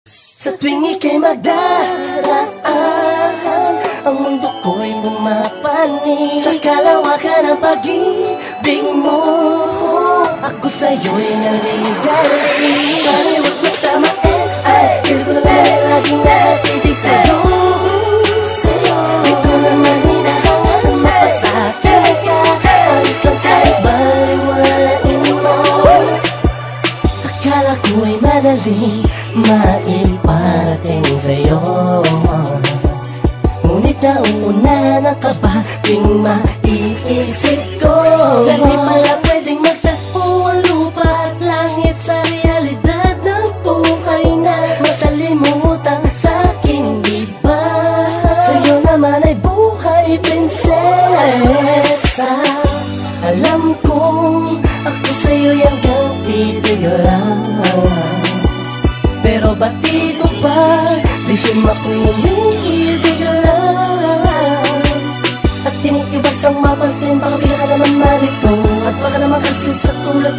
Sa tuwing ika'y magdaraan, ang mundo ko'y pumapanig sa kalawakan ng pag-ibig mo. Ako sa'yo'y naligalig. Sana'y huwag masamain, ay pilit ko na lang laging natitig sa'yo. Di ko naman hinahangad na mapasakit ka. Ayos lang kahit baliwalain mo. Akala ko'y madaling maiparating sa'yo, ngunit nauna ng kaba tuwing maiisip ko. Hindi pala pwedeng magtagpo ang lupa at langit sa realidad ng buhay na masalimutan sa'kin, diba? Sa'yo naman ay buhay prinsesa. Alam kong ako sa'yo'y hanggang titig lang, pero ba't di mo ba lihim akong umiibig lang? At tiniibas ang mapansin, baka bigla ka naman malito, at baka naman kasi sa tulad